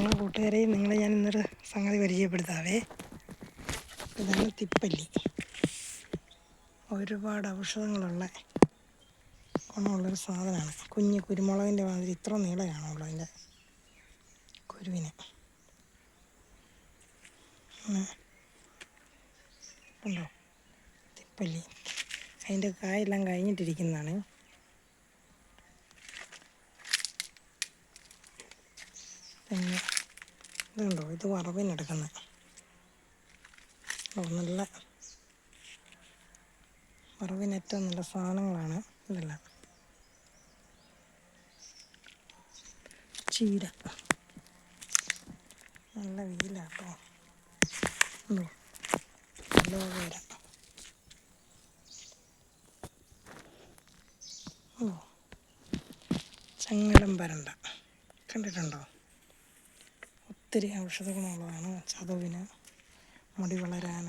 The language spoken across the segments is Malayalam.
പ്രിയമുള്ള കൂട്ടുകാരെ, നിങ്ങളെ ഞാൻ ഇന്നൊരു സംഗതി പരിചയപ്പെടുത്താവേ. ഇതാണ് തിപ്പല്ലി. ഒരുപാട് ഔഷധങ്ങളുള്ള ഗുണമുള്ളൊരു സാധനമാണ്. കുഞ്ഞ് കുരുമുളകിൻ്റെ മാതിരി ഇത്ര നീളമാണുള്ളൂ അതിൻ്റെ കുരുവിന്. ഉണ്ടോ തിപ്പല്ലി? അതിൻ്റെ കായെല്ലാം കഴിഞ്ഞിട്ടിരിക്കുന്നതാണ്. പിന്നെ ഇതുണ്ടോ, ഇത് വറവിനെടുക്കുന്നത്. നല്ല വറവിന് ഏറ്റവും നല്ല സാധനങ്ങളാണ് ഇതെല്ലാം. ചീര നല്ല വെയിലാട്ടോ. ഉണ്ടോ അലോവേര. ഓ ചങ്ങലം പരണ്ട കണ്ടിട്ടുണ്ടോ? ഒത്തിരി ഔഷധ ഗുണമുള്ളതാണ്. ചതവിന്, മുടി വളരാൻ,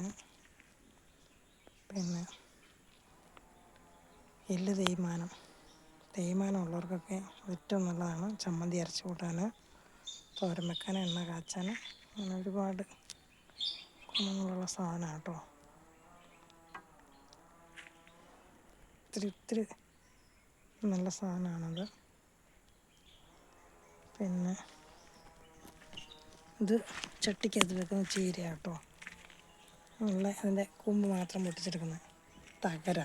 പിന്നെ എല്ല് തേയ്മാനം ഉള്ളവർക്കൊക്കെ ഏറ്റവും നല്ലതാണ്. ചമ്മന്തി അരച്ച് കൂട്ടാൻ, തോരൻ വെക്കാൻ, എണ്ണ കാച്ചാൻ, അങ്ങനെ ഒരുപാട് ഗുണങ്ങളുള്ള സാധനമാണ് കേട്ടോ. ഒത്തിരി നല്ല സാധനമാണത്. പിന്നെ ഇത് ചട്ടിക്കകത്ത് വെക്കുന്ന ചീര കേട്ടോ. നല്ല അതിൻ്റെ കൂമ്പ് മാത്രം പൊട്ടിച്ചെടുക്കുന്നത്. തകര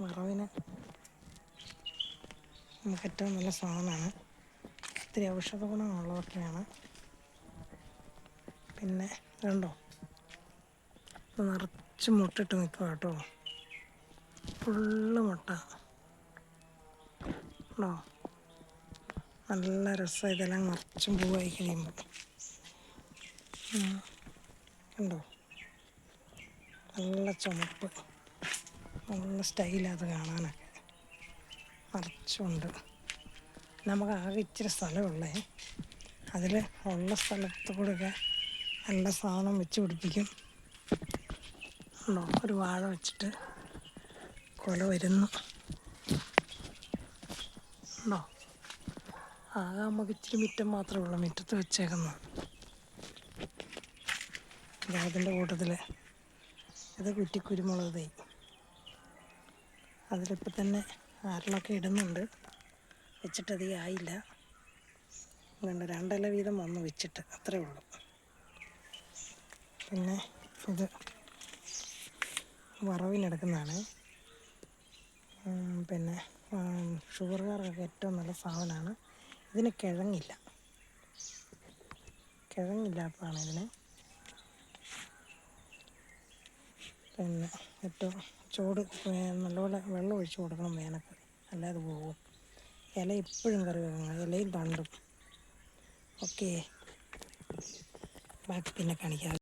വറവിന് നമുക്ക് ഏറ്റവും നല്ല സാധനമാണ്. ഒത്തിരി ഔഷധ ഗുണമുള്ളതൊക്കെയാണ്. പിന്നെ ഇതുണ്ടോ, നിറച്ച് മുട്ടിട്ട് നിൽക്കുക കേട്ടോ. ഫുള്ള് മുട്ട ഉണ്ടോ. നല്ല രസം. ഇതെല്ലാം നിറച്ചും പൂവായി കഴിയുമ്പോൾ ഉണ്ടോ, നല്ല ചുമപ്പ്, നല്ല സ്റ്റൈലത് കാണാനൊക്കെ. നിറച്ചുണ്ട്. നമുക്ക് ആകെ ഇച്ചിരി സ്ഥലമുള്ളേ. അതിൽ ഉള്ള സ്ഥലത്ത് കൂടെയൊക്കെ നല്ല സാധനം വെച്ച് പിടിപ്പിക്കും. ഉണ്ടോ, ഒരു വാഴ വെച്ചിട്ട് കൊല വരുന്നു. ഉണ്ടോ, ആകെ നമുക്ക് ഇച്ചിരി മുറ്റം മാത്രമേ ഉള്ളൂ. മുറ്റത്ത് വെച്ചേക്കുന്നു. അതിൻ്റെ കൂട്ടത്തിൽ ഇത് കുറ്റിക്കുരുമുളക് തൈ. അതിലിപ്പോൾ തന്നെ ആരെങ്കിലുമൊക്കെ ഇടുന്നുണ്ട്. വെച്ചിട്ടധികം ആയില്ല. അതുകൊണ്ട് 2 ഇല വീതം വന്ന് വെച്ചിട്ട്, അത്രേ ഉള്ളൂ. പിന്നെ ഇത് വറവിനെടുക്കുന്നതാണ്. പിന്നെ ഷുഗറുകാർക്കൊക്കെ ഏറ്റവും നല്ല സാധനമാണ്. ഇതിന് കിഴങ്ങില്ലാത്തതാണ് ഇതിന്. പിന്നെ ഏറ്റവും ചൂട് നല്ലപോലെ വെള്ളം ഒഴിച്ച് കൊടുക്കണം വേനൽക്ക്, അല്ലാതെ പോകും. ഇല എപ്പോഴും കറി വെക്കണം, ഇലയും തണ്ടും. ഓക്കെ, ബാക്കി പിന്നെ കാണിക്കാം.